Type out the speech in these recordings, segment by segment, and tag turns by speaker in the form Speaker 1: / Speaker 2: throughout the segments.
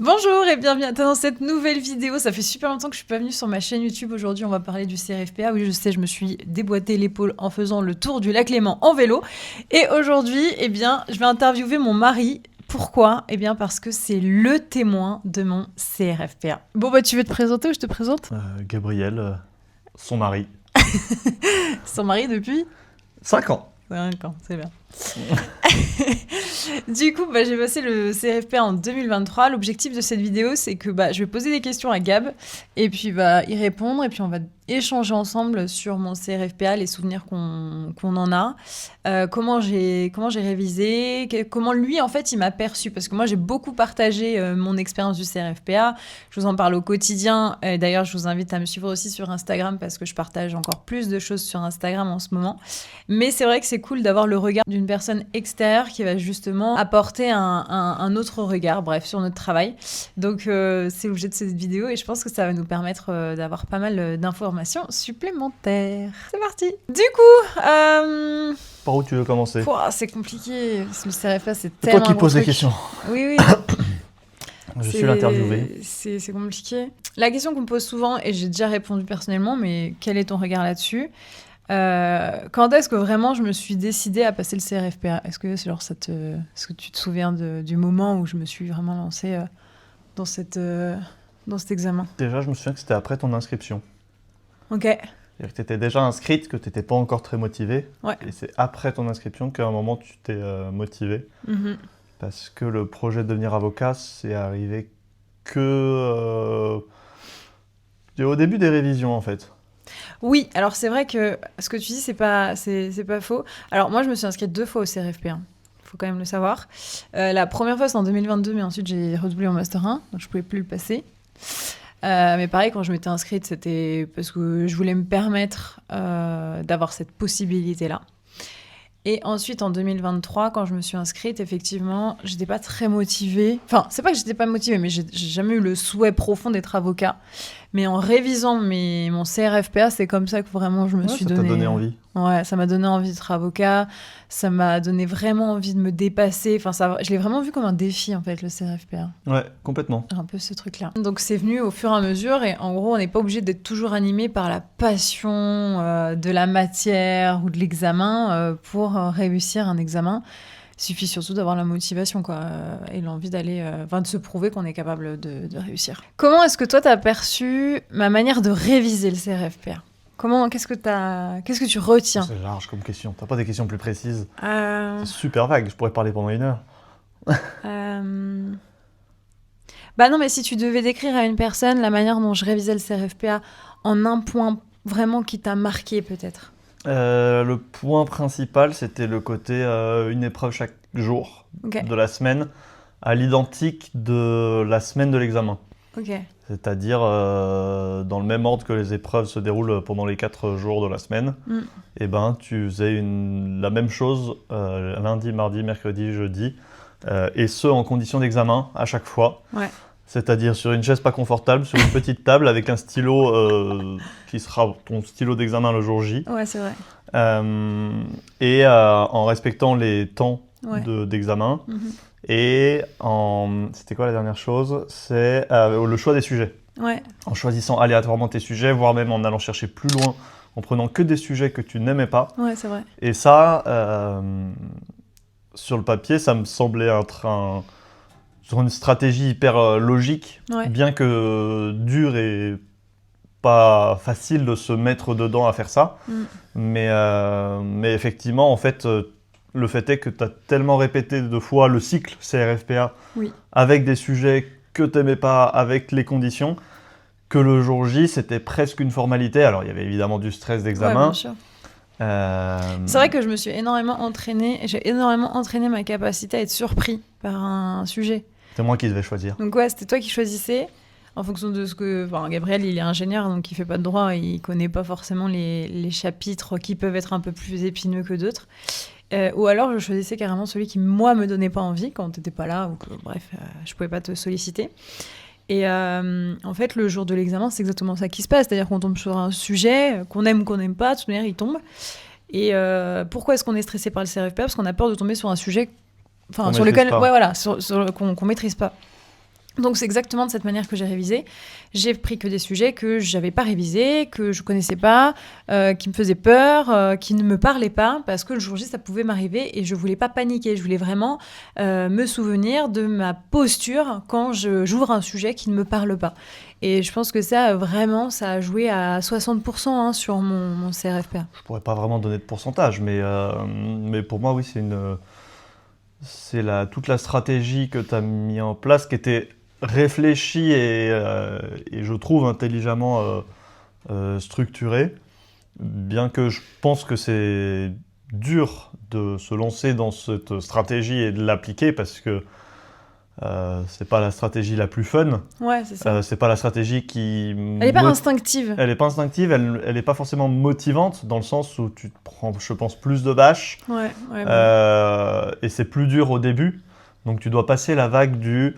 Speaker 1: Bonjour et bienvenue dans cette nouvelle vidéo. Ça fait super longtemps que je suis pas venue sur ma chaîne YouTube. Aujourd'hui, on va parler du CRFPA. Oui, je sais, je me suis déboîté l'épaule en faisant le tour du lac Léman en vélo. Et aujourd'hui, je vais interviewer mon mari. Pourquoi ? Parce que c'est le témoin de mon CRFPA. Bon, tu veux te présenter ou je te présente ?
Speaker 2: Gabriel, son mari.
Speaker 1: Son mari depuis
Speaker 2: 5 ans.
Speaker 1: 5 ans, c'est bien. Du coup, j'ai passé le CRFPA en 2023. L'objectif de cette vidéo, c'est que je vais poser des questions à Gab et puis y répondre et puis on va échanger ensemble sur mon CRFPA, les souvenirs qu'on en a, comment j'ai révisé, comment lui en fait il m'a perçu, parce que moi j'ai beaucoup partagé mon expérience du CRFPA, je vous en parle au quotidien, et d'ailleurs je vous invite à me suivre aussi sur Instagram parce que je partage encore plus de choses sur Instagram en ce moment, mais c'est vrai que c'est cool d'avoir le regard d'une personne extérieure qui va justement apporter un autre regard, sur notre travail. Donc c'est l'objet de cette vidéo et je pense que ça va nous permettre d'avoir pas mal d'informations supplémentaires. C'est parti. Du coup,
Speaker 2: Par où tu veux commencer ?
Speaker 1: c'est compliqué. Le CRFA, c'est
Speaker 2: C'est
Speaker 1: tellement
Speaker 2: toi qui
Speaker 1: un gros
Speaker 2: poses les
Speaker 1: truc.
Speaker 2: questions.
Speaker 1: Oui.
Speaker 2: Je suis l'interviewé.
Speaker 1: C'est compliqué. La question qu'on me pose souvent, et j'ai déjà répondu personnellement, mais quel est ton regard là-dessus ? Quand est-ce que vraiment je me suis décidée à passer le CRFPA ? Est-ce que est-ce que tu te souviens du moment où je me suis vraiment lancée dans cet examen ?
Speaker 2: Déjà, je me souviens que c'était après ton inscription.
Speaker 1: Ok.
Speaker 2: C'est-à-dire que tu étais déjà inscrite, que tu n'étais pas encore très motivée.
Speaker 1: Ouais.
Speaker 2: Et c'est après ton inscription qu'à un moment, tu t'es motivée.
Speaker 1: Mhm.
Speaker 2: Parce que le projet de devenir avocat, c'est arrivé que au début des révisions, en fait.
Speaker 1: Oui, alors c'est vrai que ce que tu dis, c'est pas faux. Alors moi, je me suis inscrite 2 fois au CRFPA. Il faut quand même le savoir. La première fois, c'est en 2022, mais ensuite, j'ai redoublé en Master 1, donc je pouvais plus le passer. Mais pareil, quand je m'étais inscrite, c'était parce que je voulais me permettre d'avoir cette possibilité-là. Et ensuite, en 2023, quand je me suis inscrite, effectivement, j'étais pas très motivée. Enfin, c'est pas que j'étais pas motivée, mais j'ai jamais eu le souhait profond d'être avocat. Mais en révisant mon CRFPA, c'est comme ça que vraiment je me suis
Speaker 2: ça t'a donné envie.
Speaker 1: Ouais, ça m'a donné envie d'être avocat. Ça m'a donné vraiment envie de me dépasser. Enfin, je l'ai vraiment vu comme un défi, en fait, le CRFPA.
Speaker 2: Ouais, complètement.
Speaker 1: Un peu ce truc-là. Donc c'est venu au fur et à mesure et en gros on n'est pas obligé d'être toujours animé par la passion de la matière ou de l'examen pour réussir un examen. Il suffit surtout d'avoir la motivation et l'envie d'aller, de se prouver qu'on est capable de réussir. Comment est-ce que toi t'as perçu ma manière de réviser le CRFPA ? Qu'est-ce que tu retiens ?
Speaker 2: C'est large comme question. T'as pas des questions plus précises ?
Speaker 1: Euh,
Speaker 2: C'est super vague, je pourrais parler pendant 1 heure.
Speaker 1: Non, mais si tu devais décrire à une personne la manière dont je révisais le CRFPA en un point vraiment qui t'a marqué peut-être.
Speaker 2: Le point principal, c'était le côté une épreuve chaque jour de la semaine, à l'identique de la semaine de l'examen.
Speaker 1: Ok.
Speaker 2: C'est-à-dire dans le même ordre que les épreuves se déroulent pendant les 4 jours de la semaine, et tu faisais la même chose lundi, mardi, mercredi, jeudi, et ce en condition d'examen à chaque fois.
Speaker 1: Ouais.
Speaker 2: C'est-à-dire sur une chaise pas confortable, sur une petite table avec un stylo qui sera ton stylo d'examen le jour J.
Speaker 1: Ouais, c'est vrai.
Speaker 2: Et en respectant les temps
Speaker 1: Ouais.
Speaker 2: d'examen. Et c'était quoi la dernière chose ? C'est le choix des sujets.
Speaker 1: Ouais.
Speaker 2: En choisissant aléatoirement tes sujets, voire même en allant chercher plus loin, en prenant que des sujets que tu n'aimais pas.
Speaker 1: Ouais, c'est vrai.
Speaker 2: Et ça, sur le papier, ça me semblait être sur une stratégie hyper logique, bien que dure et pas facile de se mettre dedans à faire ça. Mais effectivement, en fait, le fait est que tu as tellement répété 2 fois le cycle CRFPA avec des sujets que tu n'aimais pas, avec les conditions, que le jour J, c'était presque une formalité. Alors, il y avait évidemment du stress d'examen.
Speaker 1: Ouais, bien sûr. C'est vrai que je me suis énormément entraînée, et j'ai énormément entraîné ma capacité à être surpris par un sujet.
Speaker 2: C'est moi qui devais choisir.
Speaker 1: Donc c'était toi qui choisissais en fonction de ce que... Enfin, Gabriel, il est ingénieur, donc il fait pas de droit, il connaît pas forcément les chapitres qui peuvent être un peu plus épineux que d'autres. Ou alors je choisissais carrément celui qui, moi, me donnait pas envie quand t'étais pas là, ou que, je pouvais pas te solliciter. Et en fait, le jour de l'examen, c'est exactement ça qui se passe. C'est-à-dire qu'on tombe sur un sujet, qu'on aime ou qu'on n'aime pas, de toute manière, il tombe. Et pourquoi est-ce qu'on est stressé par le CRFPA ? Parce qu'on a peur de tomber sur un sujet sur lequel, qu'on maîtrise pas. Donc c'est exactement de cette manière que j'ai révisé. J'ai pris que des sujets que j'avais pas révisés, que je connaissais pas, qui me faisaient peur, qui ne me parlaient pas, parce que le jour J ça pouvait m'arriver et je voulais pas paniquer. Je voulais vraiment me souvenir de ma posture quand j'ouvre un sujet qui ne me parle pas. Et je pense que ça vraiment ça a joué à 60% sur mon CRFPA.
Speaker 2: Je pourrais pas vraiment donner de pourcentage, mais pour moi oui c'est toute la stratégie que tu as mis en place qui était réfléchi et je trouve intelligemment structuré, bien que je pense que c'est dur de se lancer dans cette stratégie et de l'appliquer parce que c'est pas la stratégie la plus fun.
Speaker 1: Ouais, c'est ça.
Speaker 2: C'est pas la stratégie qui...
Speaker 1: Elle est pas instinctive.
Speaker 2: Elle est pas instinctive, elle est pas forcément motivante dans le sens où tu te prends, je pense, plus de bâches.
Speaker 1: Ouais.
Speaker 2: Et c'est plus dur au début. Donc tu dois passer la vague de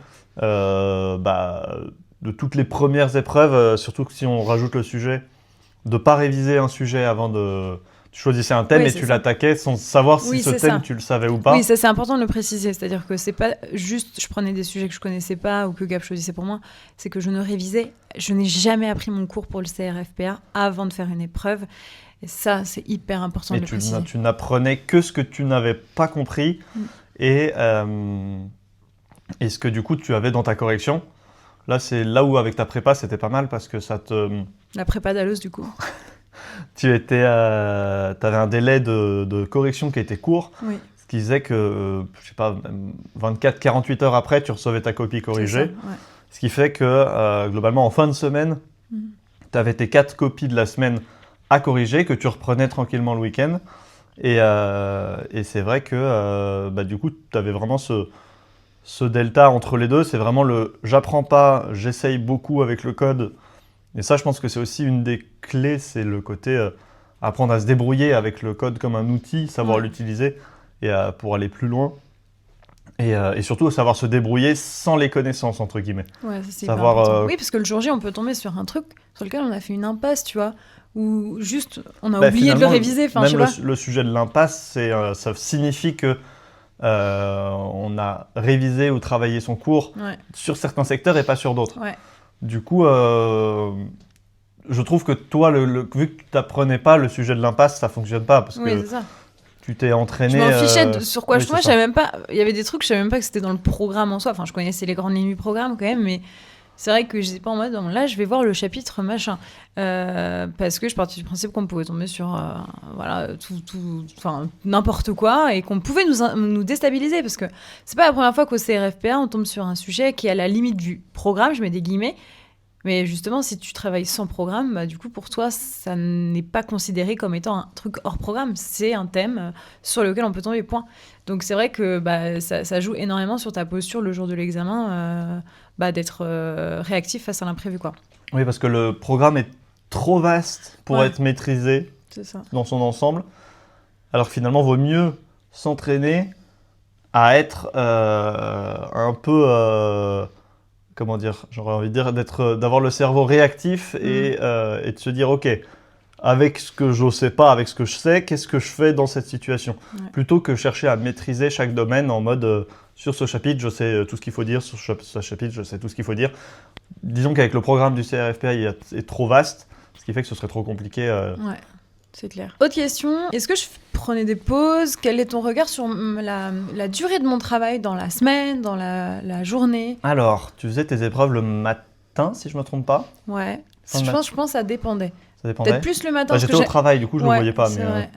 Speaker 2: toutes les premières épreuves, surtout que si on rajoute le sujet, de pas réviser un sujet avant de... Tu choisissais un thème et tu l'attaquais sans savoir si ce thème tu le savais ou pas.
Speaker 1: Oui, ça c'est important de le préciser. C'est-à-dire que c'est pas juste je prenais des sujets que je connaissais pas ou que Gab choisissait pour moi. C'est que je ne révisais. Je n'ai jamais appris mon cours pour le CRFPA avant de faire une épreuve. Et ça, c'est hyper important de le préciser.
Speaker 2: Tu n'apprenais que ce que tu n'avais pas compris et ce que du coup tu avais dans ta correction. Là, c'est là où avec ta prépa, c'était pas mal parce que ça te...
Speaker 1: La prépa d'Allos, du coup.
Speaker 2: Tu avais un délai de correction qui était court, ce qui disait que, je sais pas, 24-48 heures après, tu recevais ta copie corrigée. Ce qui fait que, globalement, en fin de semaine, tu avais tes 4 copies de la semaine à corriger, que tu reprenais tranquillement le week-end. Et c'est vrai que, du coup, tu avais vraiment ce delta entre les deux. C'est vraiment le « j'apprends pas, j'essaye beaucoup avec le code ». Et ça, je pense que c'est aussi une des clés, c'est le côté apprendre à se débrouiller avec le code comme un outil, savoir l'utiliser et pour aller plus loin. Et surtout, savoir se débrouiller sans les connaissances, entre guillemets.
Speaker 1: Ouais, ça, c'est savoir, oui, parce que le jour J, on peut tomber sur un truc sur lequel on a fait une impasse, tu vois, ou juste on a oublié de le réviser. Enfin,
Speaker 2: même le sujet de l'impasse, ça signifie que on a révisé ou travaillé son cours sur certains secteurs et pas sur d'autres. Ouais. Du coup, je trouve que toi, vu que tu n'apprenais pas le sujet de l'impasse, ça ne fonctionne pas parce que tu t'es entraîné...
Speaker 1: Je m'en fichais sur quoi je tombais, je savais même pas... Il y avait des trucs, je ne savais même pas que c'était dans le programme en soi. Enfin, je connaissais les grandes lignes du programme quand même, mais c'est vrai que je n'étais pas en mode, là, je vais voir le chapitre machin. Parce que je partais du principe qu'on pouvait tomber sur n'importe quoi et qu'on pouvait nous déstabiliser parce que c'est pas la première fois qu'au CRFPA, on tombe sur un sujet qui est à la limite du programme, je mets des guillemets. Mais justement, si tu travailles sans programme, du coup, pour toi, ça n'est pas considéré comme étant un truc hors programme. C'est un thème sur lequel on peut tomber, point. Donc, c'est vrai que ça joue énormément sur ta posture le jour de l'examen, d'être réactif face à l'imprévu, quoi.
Speaker 2: Oui, parce que le programme est trop vaste pour être maîtrisé dans son ensemble. Alors que finalement, il vaut mieux s'entraîner à être un peu... comment dire, j'aurais envie de dire d'avoir le cerveau réactif et de se dire ok, avec ce que je ne sais pas, avec ce que je sais, qu'est-ce que je fais dans cette situation, plutôt que chercher à maîtriser chaque domaine en mode sur ce chapitre je sais tout ce qu'il faut dire, sur ce chapitre je sais tout ce qu'il faut dire. Disons qu'avec le programme du CRFPA il est trop vaste, ce qui fait que ce serait trop compliqué.
Speaker 1: Ouais. C'est clair. Autre question, est-ce que je prenais des pauses ? Quel est ton regard sur la durée de mon travail dans la semaine, dans la journée ?
Speaker 2: Alors, tu faisais tes épreuves le matin, si je ne me trompe pas ?
Speaker 1: Ouais, je pense que ça dépendait.
Speaker 2: Ça dépendait ?
Speaker 1: Peut-être plus le matin.
Speaker 2: J'étais au travail, du coup, je ne le voyais pas.
Speaker 1: Vrai.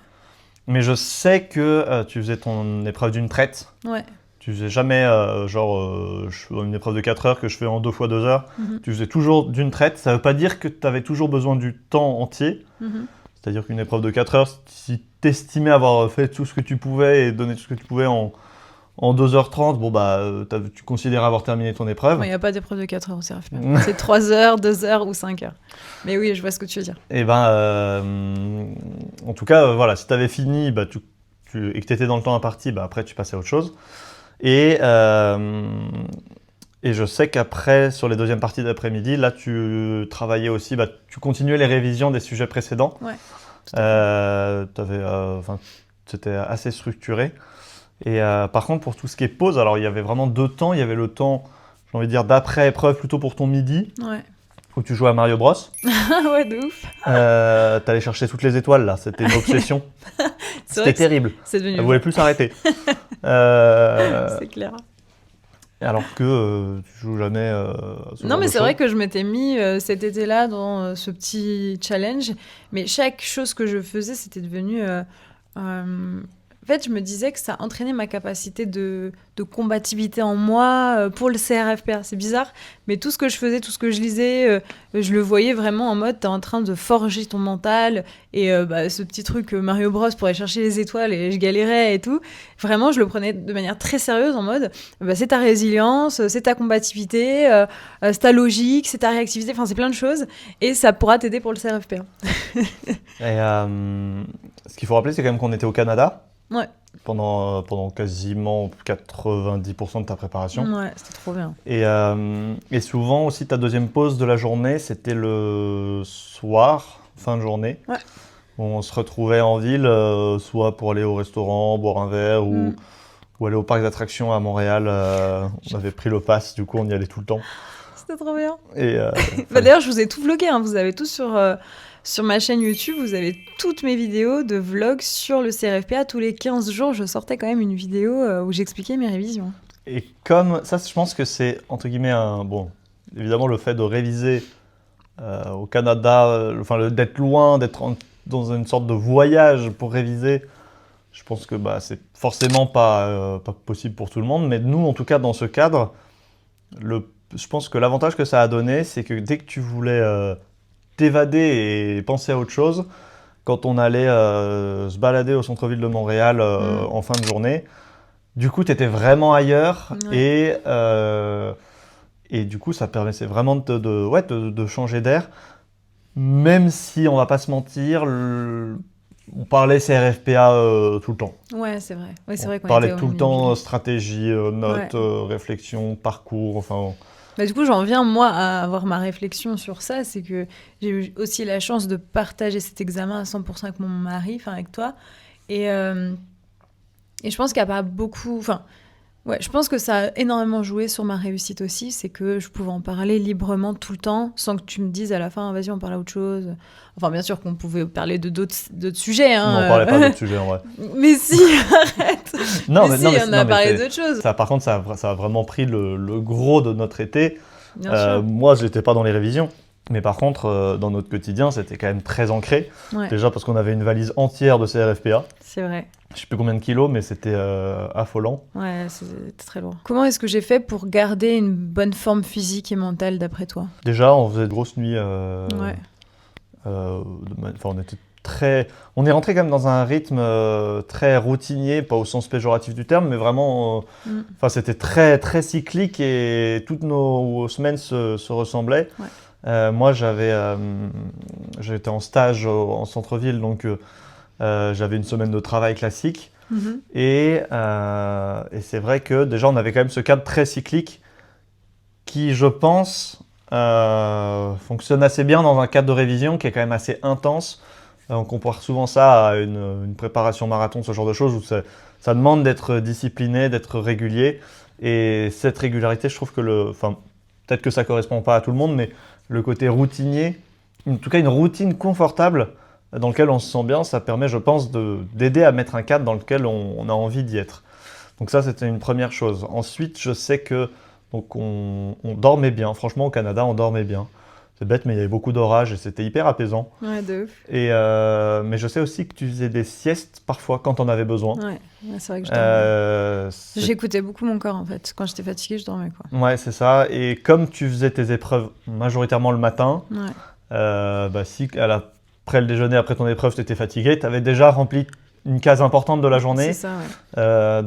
Speaker 2: Mais je sais que tu faisais ton épreuve d'une traite.
Speaker 1: Ouais.
Speaker 2: Tu faisais jamais une épreuve de 4 heures que je fais en 2 fois 2 heures. Tu faisais toujours d'une traite. Ça ne veut pas dire que tu avais toujours besoin du temps entier. C'est-à-dire qu'une épreuve de 4 heures, si tu estimais avoir fait tout ce que tu pouvais et donné tout ce que tu pouvais en 2h30, tu considères avoir terminé ton épreuve.
Speaker 1: Il n'y a pas d'épreuve de 4 heures au CRFPA. C'est 3 heures, 2 heures ou 5 heures. Mais oui, je vois ce que tu veux dire.
Speaker 2: Et en tout cas, voilà, si tu avais fini et que tu étais dans le temps imparti, après tu passais à autre chose. Et je sais qu'après, sur les deuxièmes parties d'après-midi, là, tu travaillais aussi, tu continuais les révisions des sujets précédents.
Speaker 1: Ouais.
Speaker 2: C'était assez structuré. Et par contre, pour tout ce qui est pause, alors il y avait vraiment 2 temps. Il y avait le temps, j'ai envie de dire, d'après-épreuve plutôt pour ton midi, où tu jouais à Mario Bros.
Speaker 1: Ouais, de ouf.
Speaker 2: T'allais chercher toutes les étoiles, là. C'était une obsession. C'était terrible. Elle voulait plus s'arrêter.
Speaker 1: C'est clair.
Speaker 2: Alors que tu joues jamais.
Speaker 1: Non, mais c'est vrai que je m'étais mis cet été-là dans ce petit challenge. Mais chaque chose que je faisais, c'était devenu. En fait, je me disais que ça entraînait ma capacité de combativité en moi pour le CRFPA. C'est bizarre, mais tout ce que je faisais, tout ce que je lisais, je le voyais vraiment en mode t'es en train de forger ton mental. Et ce petit truc Mario Bros pour aller chercher les étoiles et je galérais et tout. Vraiment, je le prenais de manière très sérieuse en mode c'est ta résilience, c'est ta combativité, c'est ta logique, c'est ta réactivité. Enfin, c'est plein de choses et ça pourra t'aider pour le CRFPA.
Speaker 2: Et ce qu'il faut rappeler, c'est quand même qu'on était au Canada.
Speaker 1: Ouais.
Speaker 2: Pendant quasiment 90% de ta préparation.
Speaker 1: Ouais, c'était trop bien.
Speaker 2: Et souvent aussi, ta deuxième pause de la journée, c'était le soir, fin de journée.
Speaker 1: Ouais.
Speaker 2: On se retrouvait en ville, soit pour aller au restaurant, boire un verre, ou aller au parc d'attractions à Montréal. On avait pris le pass, du coup, on y allait tout le temps.
Speaker 1: C'était trop bien.
Speaker 2: Et,
Speaker 1: d'ailleurs, je vous ai tout vlogué. Hein. Vous avez tout sur ma chaîne YouTube, vous avez toutes mes vidéos de vlogs sur le CRFPA. Tous les 15 jours, je sortais quand même une vidéo où j'expliquais mes révisions.
Speaker 2: Et comme ça, je pense que c'est, entre guillemets, évidemment, le fait de réviser au Canada, d'être loin, dans une sorte de voyage pour réviser, je pense que c'est forcément pas possible pour tout le monde. Mais nous, en tout cas, dans ce cadre, je pense que l'avantage que ça a donné, c'est que dès que tu voulais t'évader et penser à autre chose, quand on allait se balader au centre-ville de Montréal en fin de journée, du coup, tu étais vraiment ailleurs et du coup, ça permettait vraiment de changer d'air, même si, on va pas se mentir, on parlait CRFPA tout le temps.
Speaker 1: Ouais, c'est vrai. Ouais, c'est vrai qu'on
Speaker 2: parlait tout le temps stratégie, notes, réflexion, parcours, enfin...
Speaker 1: Du coup, j'en viens, moi, à avoir ma réflexion sur ça. C'est que j'ai eu aussi la chance de partager cet examen à 100% avec mon mari, enfin avec toi. Et je pense qu'il n'y a pas beaucoup... je pense que ça a énormément joué sur ma réussite aussi. C'est que je pouvais en parler librement tout le temps, sans que tu me dises à la fin, vas-y, on parle à autre chose. Enfin, bien sûr qu'on pouvait parler de d'autres sujets. Hein,
Speaker 2: on ne parlait pas d'autres sujets, en vrai.
Speaker 1: Mais si, arrête.
Speaker 2: Non,
Speaker 1: mais on a parlé d'autres choses.
Speaker 2: Ça, par contre, ça a vraiment pris le gros de notre été.
Speaker 1: Bien sûr.
Speaker 2: Moi, je n'étais pas dans les révisions. Mais par contre, dans notre quotidien, c'était quand même très ancré.
Speaker 1: Ouais.
Speaker 2: Déjà parce qu'on avait une valise entière de CRFPA.
Speaker 1: C'est vrai.
Speaker 2: Je ne sais plus combien de kilos, mais c'était affolant.
Speaker 1: Ouais, c'était très lourd. Comment est-ce que j'ai fait pour garder une bonne forme physique et mentale, d'après toi ?
Speaker 2: Déjà, on faisait de grosses nuits. On est rentré quand même dans un rythme très routinier, pas au sens péjoratif du terme, mais vraiment, c'était très, très cyclique et toutes nos semaines se ressemblaient.
Speaker 1: Ouais.
Speaker 2: Moi, j'étais en stage en centre-ville, donc j'avais une semaine de travail classique. Et c'est vrai que déjà, on avait quand même ce cadre très cyclique qui, je pense, fonctionne assez bien dans un cadre de révision qui est quand même assez intense. On compare souvent ça à une préparation marathon, ce genre de choses, où ça demande d'être discipliné, d'être régulier. Et cette régularité, je trouve que peut-être que ça ne correspond pas à tout le monde, mais le côté routinier, en tout cas une routine confortable dans laquelle on se sent bien, ça permet, je pense, d'aider à mettre un cadre dans lequel on a envie d'y être. Donc ça, c'était une première chose. Ensuite, je sais que on dormait bien. Franchement, au Canada, on dormait bien. C'est bête, mais il y avait beaucoup d'orages et c'était hyper apaisant.
Speaker 1: Ouais, de ouf.
Speaker 2: Mais je sais aussi que tu faisais des siestes parfois quand on avait besoin.
Speaker 1: Ouais, c'est vrai que je dormais. J'écoutais beaucoup mon corps en fait. Quand j'étais fatiguée, je dormais quoi.
Speaker 2: Ouais, c'est ça. Et comme tu faisais tes épreuves majoritairement le matin, si après le déjeuner, après ton épreuve, tu étais fatigué, tu avais déjà rempli une case importante de la journée.
Speaker 1: C'est ça,
Speaker 2: ouais.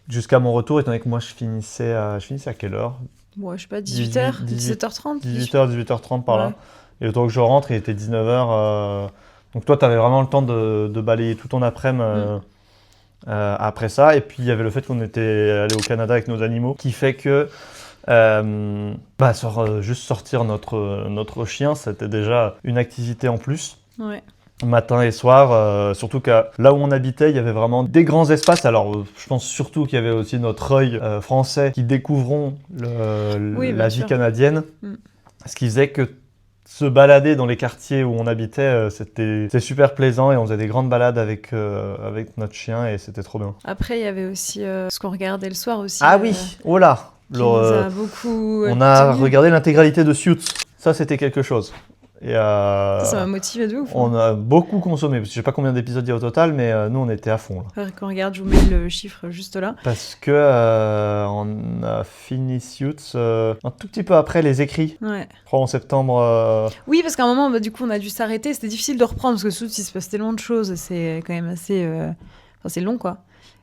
Speaker 2: Jusqu'à mon retour, étant donné que moi je finissais à quelle heure ?
Speaker 1: Ouais, je sais pas, 18h, 17h30
Speaker 2: 18h, 18h30 par là. Et le temps que je rentre, il était 19h. Donc toi, tu avais vraiment le temps de balayer tout ton après-midi après ça. Et puis il y avait le fait qu'on était allé au Canada avec nos animaux, qui fait que juste sortir notre chien, c'était déjà une activité en plus.
Speaker 1: Ouais.
Speaker 2: matin et soir, surtout que là où on habitait, il y avait vraiment des grands espaces. Alors, je pense surtout qu'il y avait aussi notre œil français qui découvrons la vie canadienne, ce qui faisait que se balader dans les quartiers où on habitait, c'était super plaisant et on faisait des grandes balades avec notre chien et c'était trop bien.
Speaker 1: Après, il y avait aussi ce qu'on regardait le soir aussi.
Speaker 2: Ah oui, oh là
Speaker 1: qui nous a beaucoup
Speaker 2: on a regardé l'intégralité de Suits, ça c'était quelque chose. Et
Speaker 1: ça m'a motivé de ouf.
Speaker 2: On a beaucoup consommé, parce que je sais pas combien d'épisodes il y a au total, mais nous on était à fond. Là.
Speaker 1: Quand on regarde, je vous mets le chiffre juste là.
Speaker 2: Parce que on a fini Suits un tout petit peu après les écrits.
Speaker 1: Ouais.
Speaker 2: Je crois en septembre.
Speaker 1: Oui, parce qu'à un moment, du coup, on a dû s'arrêter. C'était difficile de reprendre parce que Suits, il se passe tellement de choses. C'est quand même assez. Enfin, c'est long, quoi.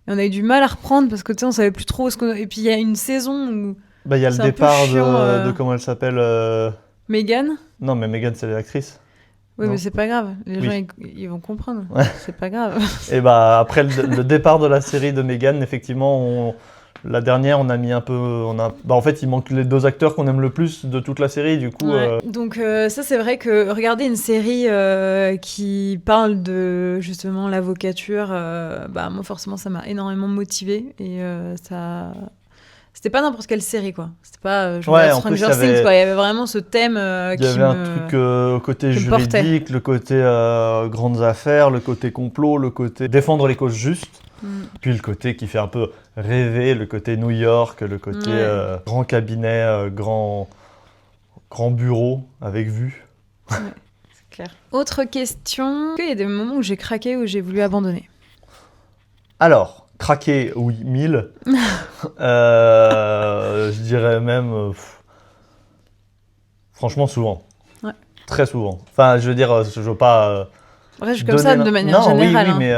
Speaker 1: Et on a eu du mal à reprendre parce que tu sais, on savait plus trop ce qu'on. Et puis il y a une saison où.
Speaker 2: Bah, il y a le départ de comment elle s'appelle.
Speaker 1: Meghan.
Speaker 2: Non, mais Meghan, c'est l'actrice.
Speaker 1: Oui, mais c'est pas grave. Les gens, ils vont comprendre.
Speaker 2: Ouais.
Speaker 1: C'est pas grave.
Speaker 2: Et bah, après le départ de la série de Meghan, effectivement, la dernière, on a mis un peu... en fait, il manque les 2 acteurs qu'on aime le plus de toute la série, du coup...
Speaker 1: Ouais. Donc ça, c'est vrai que regarder une série qui parle de, justement, l'avocature, moi, forcément, ça m'a énormément motivée. Et ça... C'était pas n'importe quelle série, quoi. C'était pas Stranger Things, quoi. Il y avait vraiment ce thème
Speaker 2: qui me... Il y avait un truc côté juridique, le côté grandes affaires, le côté complot, le côté défendre les causes justes. Puis le côté qui fait un peu rêver, le côté New York, le côté grand cabinet, grand bureau avec vue.
Speaker 1: Ouais, c'est clair. Autre question. Il y a des moments où j'ai craqué, où j'ai voulu abandonner.
Speaker 2: Alors... Craquer, oui, 1000. Je dirais même... franchement, souvent. Ouais. Très souvent. Enfin, je veux dire, je veux pas...
Speaker 1: Après, je suis comme ça de manière générale.
Speaker 2: Oui, mais...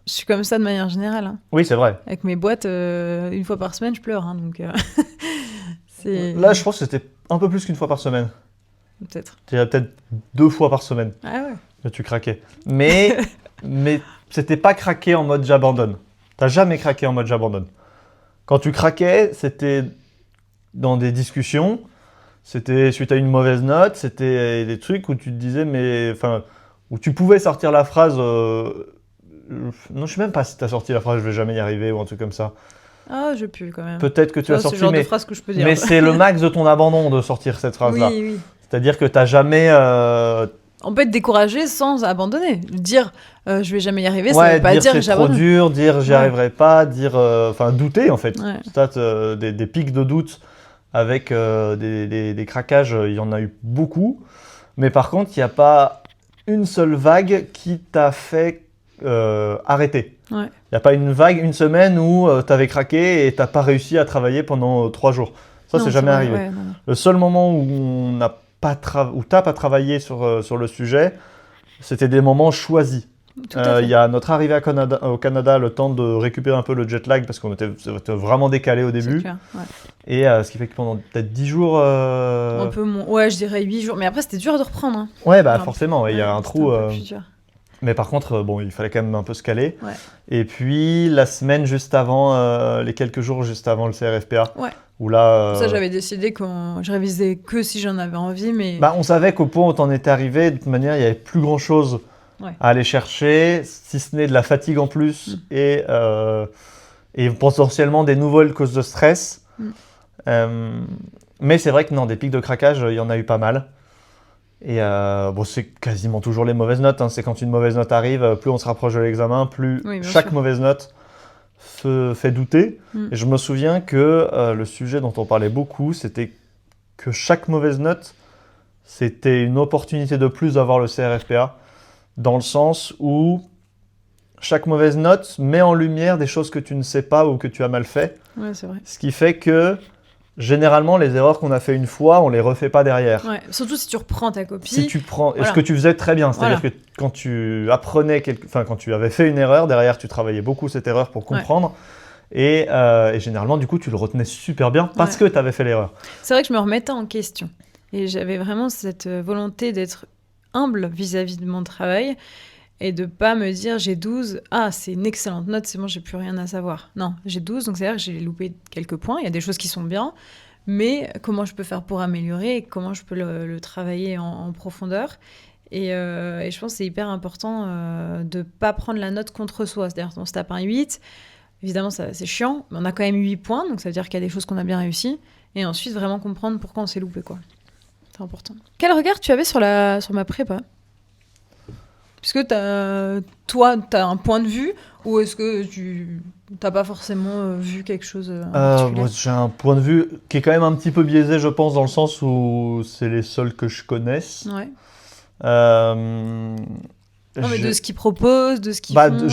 Speaker 1: Je suis comme ça de manière générale. Hein.
Speaker 2: Oui, c'est vrai.
Speaker 1: Avec mes boîtes, une fois par semaine, je pleure. Hein, donc,
Speaker 2: là, je pense que c'était un peu plus qu'une fois par semaine.
Speaker 1: Peut-être.
Speaker 2: C'était peut-être 2 fois par semaine.
Speaker 1: Ah ouais.
Speaker 2: Que tu craquais. Mais c'était pas craquer en mode j'abandonne. T'as jamais craqué en mode j'abandonne. Quand tu craquais, c'était dans des discussions, c'était suite à une mauvaise note, c'était des trucs où tu te disais, où tu pouvais sortir la phrase. Non, je sais même pas si t'as sorti la phrase je vais jamais y arriver ou un truc comme ça.
Speaker 1: Ah, je pue quand même.
Speaker 2: Peut-être que tu as sorti,
Speaker 1: c'est le genre de phrase que je peux dire.
Speaker 2: Mais c'est le max de ton abandon de sortir cette phrase-là.
Speaker 1: Oui.
Speaker 2: C'est-à-dire que t'as jamais.
Speaker 1: On peut être découragé sans abandonner. Dire je vais jamais y arriver, ça veut pas dire que j'abandonne.
Speaker 2: C'est trop dur, dire j'y arriverai pas, dire douter en fait.
Speaker 1: Ouais.
Speaker 2: Des pics de doute avec des craquages, il y en a eu beaucoup. Mais par contre, il n'y a pas une seule vague qui t'a fait arrêter.
Speaker 1: Ouais.
Speaker 2: Il n'y a pas une vague, une semaine où tu avais craqué et tu n'as pas réussi à travailler pendant 3 jours. Ça, c'est jamais arrivé.
Speaker 1: Ouais, non.
Speaker 2: Le seul moment où où tu n'as pas travaillé sur le sujet, c'était des moments choisis. Il y a notre arrivée au Canada, le temps de récupérer un peu le jet lag parce qu'on était vraiment décalé au début.
Speaker 1: Clair, ouais.
Speaker 2: Et ce qui fait que pendant peut-être 10 jours...
Speaker 1: Un peu moins. Ouais, je dirais 8 jours. Mais après, c'était dur de reprendre. Hein.
Speaker 2: Ouais, forcément, il y a un trou.
Speaker 1: Un peu plus dur.
Speaker 2: Mais par contre, il fallait quand même un peu se caler.
Speaker 1: Ouais.
Speaker 2: Et puis, la semaine juste avant, les quelques jours juste avant le CRFPA,
Speaker 1: ouais.
Speaker 2: où là...
Speaker 1: Ça, j'avais décidé que je révisais que si j'en avais envie, mais...
Speaker 2: on savait qu'au point où t'en étais arrivé, de toute manière, il n'y avait plus grand-chose à aller chercher, si ce n'est de la fatigue en plus et potentiellement des nouvelles causes de stress. Mais c'est vrai que non, des pics de craquage, il y en a eu pas mal. Et c'est quasiment toujours les mauvaises notes. Hein. C'est quand une mauvaise note arrive, plus on se rapproche de l'examen, plus chaque mauvaise note fait douter. Et je me souviens que le sujet dont on parlait beaucoup, c'était que chaque mauvaise note, c'était une opportunité de plus d'avoir le CRFPA, dans le sens où chaque mauvaise note met en lumière des choses que tu ne sais pas ou que tu as mal fait.
Speaker 1: Ouais, c'est vrai.
Speaker 2: Ce qui fait que généralement, les erreurs qu'on a fait une fois, on les refait pas derrière.
Speaker 1: Ouais, surtout si tu reprends ta copie.
Speaker 2: Si tu prends, ce que tu faisais très bien, c'est-à-dire que quand tu apprenais, quand tu avais fait une erreur, derrière tu travaillais beaucoup cette erreur pour comprendre. Et généralement, du coup, tu le retenais super bien parce que tu avais fait l'erreur.
Speaker 1: C'est vrai que je me remettais en question. Et j'avais vraiment cette volonté d'être humble vis-à-vis de mon travail et de pas me dire j'ai 12, c'est une excellente note, c'est bon, j'ai plus rien à savoir. Non, j'ai 12, donc c'est-à-dire que j'ai loupé quelques points, il y a des choses qui sont bien, mais comment je peux faire pour améliorer et comment je peux le travailler en profondeur. Et je pense que c'est hyper important de ne pas prendre la note contre soi. C'est-à-dire on se tape un 8, évidemment c'est chiant, mais on a quand même 8 points, donc ça veut dire qu'il y a des choses qu'on a bien réussi. Et ensuite vraiment comprendre pourquoi on s'est loupé, quoi. C'est important. Quel regard tu avais sur ma prépa ? Puisque toi, tu as un point de vue, ou est-ce que tu n'as pas forcément vu quelque chose en particulier ?
Speaker 2: Moi, j'ai un point de vue qui est quand même un petit peu biaisé, je pense, dans le sens où c'est les seuls que je connaisse.
Speaker 1: Ouais.
Speaker 2: Non,
Speaker 1: mais de ce qu'ils proposent, de ce qu'ils
Speaker 2: font,
Speaker 1: de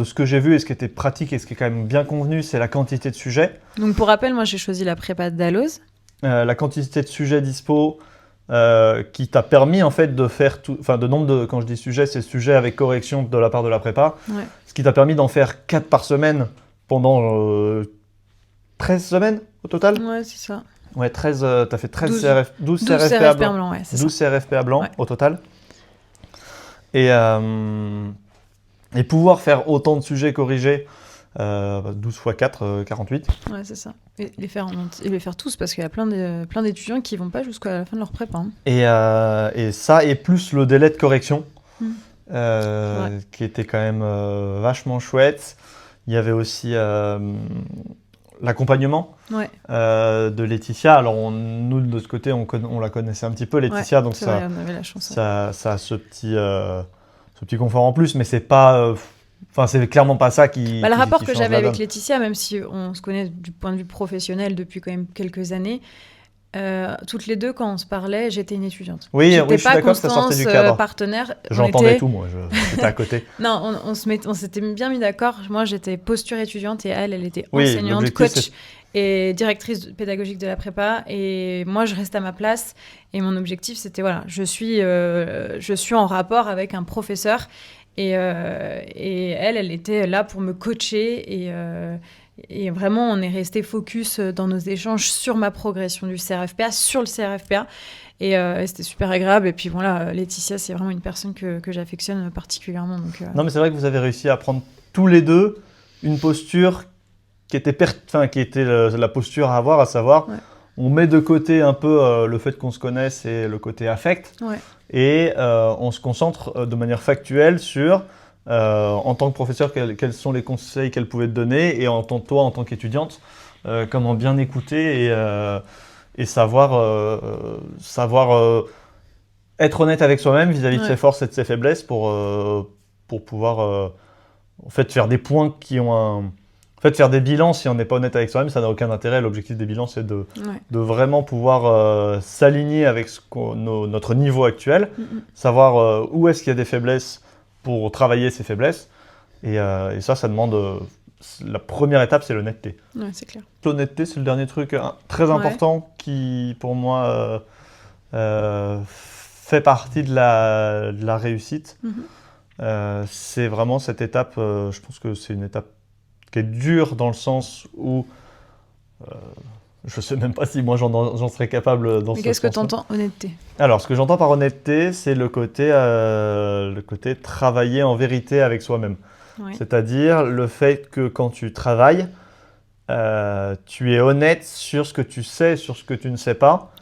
Speaker 2: ce que j'ai vu et ce qui était pratique et ce qui est quand même bien convenu, c'est la quantité de sujets.
Speaker 1: Donc pour rappel, moi j'ai choisi la prépa de Dalloz.
Speaker 2: La quantité de sujets dispo qui t'a permis en fait de faire quand je dis sujets, c'est sujets avec correction de la part de la prépa.
Speaker 1: Ouais.
Speaker 2: Ce qui t'a permis d'en faire 4 par semaine pendant 13 semaines au total.
Speaker 1: Ouais, c'est ça.
Speaker 2: Ouais, 13, t'as fait 12
Speaker 1: CRFPA blancs, ouais, c'est
Speaker 2: 12
Speaker 1: ça.
Speaker 2: CRFPA blancs,
Speaker 1: ouais.
Speaker 2: Au total. Et pouvoir faire autant de sujets corrigés, 12 x 4, 48.
Speaker 1: Ouais, c'est ça. Et les faire tous, parce qu'il y a plein d'étudiants qui vont pas jusqu'à la fin de leur prépa. Hein.
Speaker 2: Et ça, et plus le délai de correction,
Speaker 1: Ouais.
Speaker 2: qui était quand même vachement chouette. Il y avait aussi l'accompagnement de Laetitia. Alors nous de notre côté, on la connaissait un petit peu, Laetitia, donc ça,
Speaker 1: vrai, on avait la chance,
Speaker 2: ça a ce petit confort en plus, mais c'est pas, c'est clairement pas ça qui.
Speaker 1: Le rapport que j'avais avec
Speaker 2: donne.
Speaker 1: Laetitia, même si on se connaît du point de vue professionnel depuis quand même quelques années. Toutes les deux, quand on se parlait, j'étais une étudiante.
Speaker 2: Oui,
Speaker 1: j'étais
Speaker 2: je suis d'accord, ça sortait du cadre.
Speaker 1: Partenaire.
Speaker 2: J'entendais tout, moi, j'étais à côté.
Speaker 1: Non, on s'était bien mis d'accord. Moi, j'étais posture étudiante et elle était enseignante, coach et directrice pédagogique de la prépa. Et moi, je reste à ma place. Et mon objectif, c'était, voilà, je suis en rapport avec un professeur. Et elle était là pour me coacher et vraiment, on est resté focus dans nos échanges sur ma progression du CRFPA, sur le CRFPA. Et c'était super agréable. Et puis voilà, Laetitia, c'est vraiment une personne que j'affectionne particulièrement. Donc,
Speaker 2: Non, mais c'est vrai que vous avez réussi à prendre tous les deux une posture qui était, la posture à avoir, à savoir, on met de côté un peu le fait qu'on se connaisse et le côté affect. Et on se concentre de manière factuelle sur... en tant que professeur, quels sont les conseils qu'elle pouvait te donner, et toi, en tant qu'étudiante, comment bien écouter et savoir être honnête avec soi-même vis-à-vis de ses forces et de ses faiblesses pour pouvoir en fait faire des points qui ont faire des bilans. Si on n'est pas honnête avec soi-même, ça n'a aucun intérêt. L'objectif des bilans, c'est de vraiment pouvoir s'aligner avec notre niveau actuel, savoir où est-ce qu'il y a des faiblesses pour travailler ces faiblesses. Et ça demande... la première étape, c'est l'honnêteté.
Speaker 1: Ouais, c'est clair.
Speaker 2: L'honnêteté, c'est le dernier truc très important qui, pour moi, fait partie de la réussite. C'est vraiment cette étape, je pense que c'est une étape qui est dure dans le sens où... je ne sais même pas si moi j'en serais capable dans ce sens.
Speaker 1: Mais qu'est-ce que tu entends honnêteté ?
Speaker 2: Alors, ce que j'entends par honnêteté, c'est le côté travailler en vérité avec soi-même. C'est-à-dire le fait que quand tu travailles, tu es honnête sur ce que tu sais, sur ce que tu ne sais pas,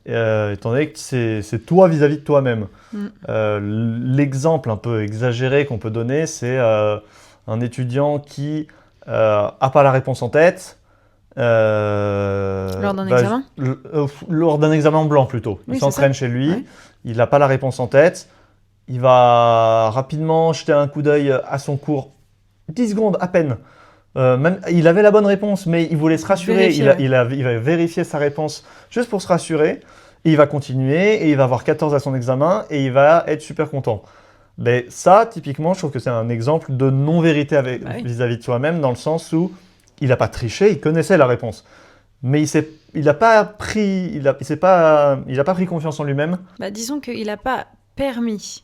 Speaker 2: étant donné que c'est toi vis-à-vis de toi-même. L'exemple un peu exagéré qu'on peut donner, c'est un étudiant qui n'a pas la réponse en tête.
Speaker 1: Lors d'un examen
Speaker 2: lors d'un examen blanc plutôt. Il s'entraîne chez lui, il n'a pas la réponse en tête, il va rapidement jeter un coup d'œil à son cours, 10 secondes à peine. Même, il avait la bonne réponse, mais il voulait se rassurer, il va vérifier sa réponse juste pour se rassurer, et il va continuer, et il va avoir 14 à son examen, et il va être super content. Mais ça, typiquement, je trouve que c'est un exemple de non-vérité vis-à-vis de soi-même, dans le sens où il n'a pas triché, il connaissait la réponse. Mais il n'a pas pris confiance en lui-même.
Speaker 1: Disons qu'il n'a pas permis.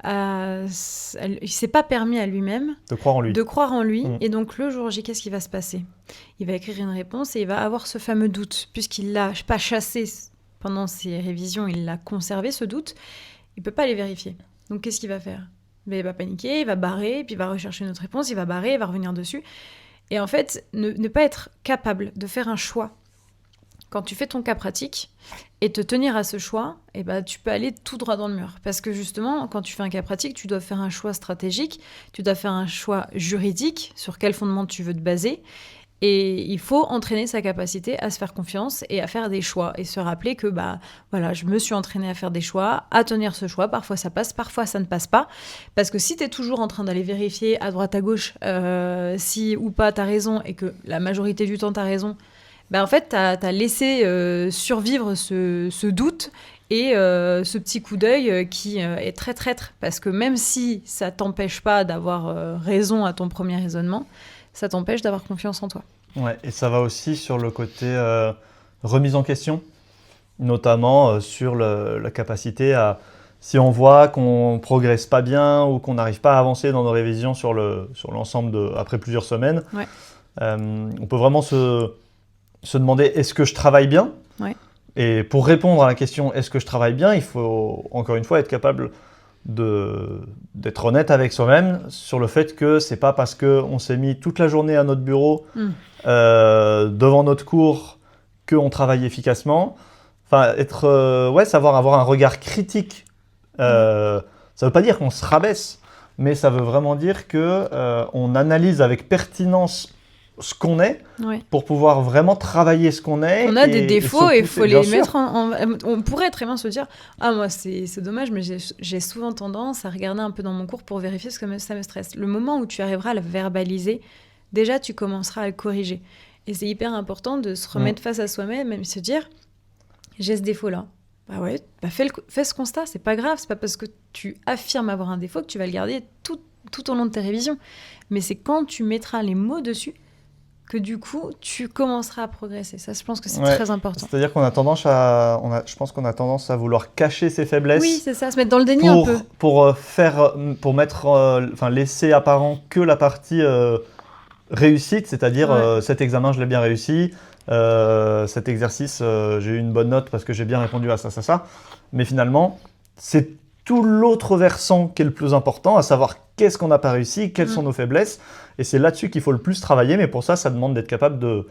Speaker 1: Il s'est pas permis à lui-même
Speaker 2: de croire en lui.
Speaker 1: Et donc le jour J, qu'est-ce qui va se passer ? Il va écrire une réponse et il va avoir ce fameux doute. Puisqu'il l'a pas chassé pendant ses révisions, il l'a conservé, ce doute. Il peut pas les vérifier. Donc qu'est-ce qu'il va faire ? Il va paniquer, il va barrer, puis il va rechercher une autre réponse, il va barrer, il va revenir dessus. Et en fait, ne pas être capable de faire un choix quand tu fais ton cas pratique et te tenir à ce choix, et ben, tu peux aller tout droit dans le mur. Parce que justement, quand tu fais un cas pratique, tu dois faire un choix stratégique, tu dois faire un choix juridique sur quel fondement tu veux te baser. Et il faut entraîner sa capacité à se faire confiance et à faire des choix. Et se rappeler que voilà, je me suis entraînée à faire des choix, à tenir ce choix. Parfois ça passe, parfois ça ne passe pas. Parce que si tu es toujours en train d'aller vérifier à droite à gauche si ou pas tu as raison et que la majorité du temps tu as raison, en fait tu as laissé survivre ce doute et ce petit coup d'œil qui est très traître. Parce que même si ça t'empêche pas d'avoir raison à ton premier raisonnement, ça t'empêche d'avoir confiance en toi.
Speaker 2: Ouais, et ça va aussi sur le côté remise en question, notamment sur la capacité à, si on voit qu'on ne progresse pas bien ou qu'on n'arrive pas à avancer dans nos révisions sur l'ensemble après plusieurs semaines, on peut vraiment se demander est-ce que je travaille bien ? Et pour répondre à la question est-ce que je travaille bien, il faut encore une fois être capable d'être honnête avec soi-même sur le fait que c'est pas parce qu'on s'est mis toute la journée à notre bureau devant notre cours qu'on travaille efficacement. Enfin, savoir avoir un regard critique, ça veut pas dire qu'on se rabaisse, mais ça veut vraiment dire qu'on analyse avec pertinence ce qu'on est pour pouvoir vraiment travailler ce qu'on est.
Speaker 1: On a des défauts et il faut les mettre on pourrait très bien se dire moi c'est dommage, mais j'ai souvent tendance à regarder un peu dans mon cours pour vérifier ce que ça me stresse. Le moment où tu arriveras à le verbaliser, déjà tu commenceras à le corriger. Et c'est hyper important de se remettre face à soi-même et se dire j'ai ce défaut là. Fais ce constat, c'est pas grave, c'est pas parce que tu affirmes avoir un défaut que tu vas le garder tout au long de tes révisions. Mais c'est quand tu mettras les mots dessus que du coup, tu commenceras à progresser. Ça, je pense que c'est très important.
Speaker 2: C'est-à-dire qu'on a tendance je pense qu'on a tendance à vouloir cacher ses faiblesses.
Speaker 1: Oui, c'est ça, se mettre dans le déni un peu.
Speaker 2: Pour laisser apparent que la partie réussite, c'est-à-dire cet examen, je l'ai bien réussi, cet exercice, j'ai eu une bonne note parce que j'ai bien répondu à ça. Mais finalement, c'est tout l'autre versant qui est le plus important, à savoir qu'est-ce qu'on n'a pas réussi, quelles sont nos faiblesses. Et c'est là-dessus qu'il faut le plus travailler, mais pour ça demande d'être capable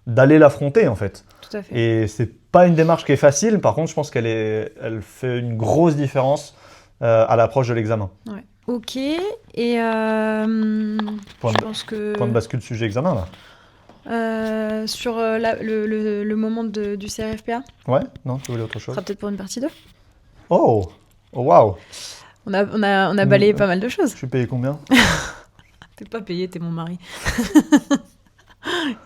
Speaker 2: d'aller l'affronter, en fait.
Speaker 1: Tout à fait.
Speaker 2: Et c'est pas une démarche qui est facile, par contre, je pense qu'elle fait une grosse différence à l'approche de l'examen.
Speaker 1: Ouais. Ok, et je pense que...
Speaker 2: Point de bascule sujet examen, là.
Speaker 1: Sur le moment du CRFPA.
Speaker 2: Ouais, non, tu voulais autre chose.
Speaker 1: Ce sera peut-être pour une partie 2.
Speaker 2: Oh, waouh.
Speaker 1: On a balayé pas mal de choses.
Speaker 2: Je suis payé combien?
Speaker 1: T'es pas payé, t'es mon mari.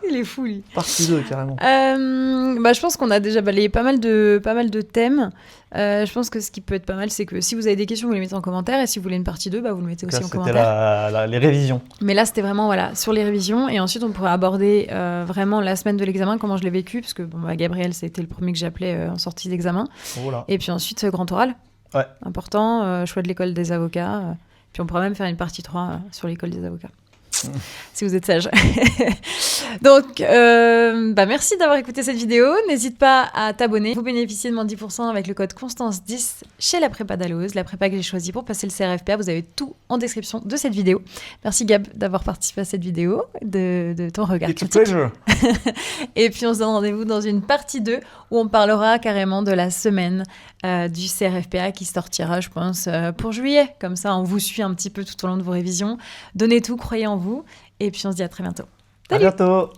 Speaker 1: Il est fou, lui.
Speaker 2: Partie 2, carrément.
Speaker 1: Je pense qu'on a déjà balayé pas mal de thèmes. Je pense que ce qui peut être pas mal, c'est que si vous avez des questions, vous les mettez en commentaire. Et si vous voulez une partie 2, vous le mettez aussi en commentaire.
Speaker 2: C'était les révisions.
Speaker 1: Mais là, c'était vraiment sur les révisions. Et ensuite, on pourrait aborder vraiment la semaine de l'examen, comment je l'ai vécu. Parce que Gabriel, c'était le premier que j'appelais en sortie d'examen.
Speaker 2: Voilà.
Speaker 1: Et puis ensuite, grand oral.
Speaker 2: Ouais.
Speaker 1: Important, choix de l'école des avocats. Puis on pourra même faire une partie 3 sur l'école des avocats. Si vous êtes sage. Donc, merci d'avoir écouté cette vidéo. N'hésite pas à t'abonner. Vous bénéficiez de moins 10% avec le code Constance10 chez la prépa Dalloz, la prépa que j'ai choisie pour passer le CRFPA. Vous avez tout en description de cette vidéo. Merci Gab d'avoir participé à cette vidéo, de ton regard critique.
Speaker 2: It's a pleasure.
Speaker 1: Et puis on se donne rendez-vous dans une partie 2 où on parlera carrément de la semaine du CRFPA qui sortira, je pense, pour juillet. Comme ça, on vous suit un petit peu tout au long de vos révisions. Donnez tout, croyez en vous. Et puis on se dit à très bientôt.
Speaker 2: Salut. À bientôt.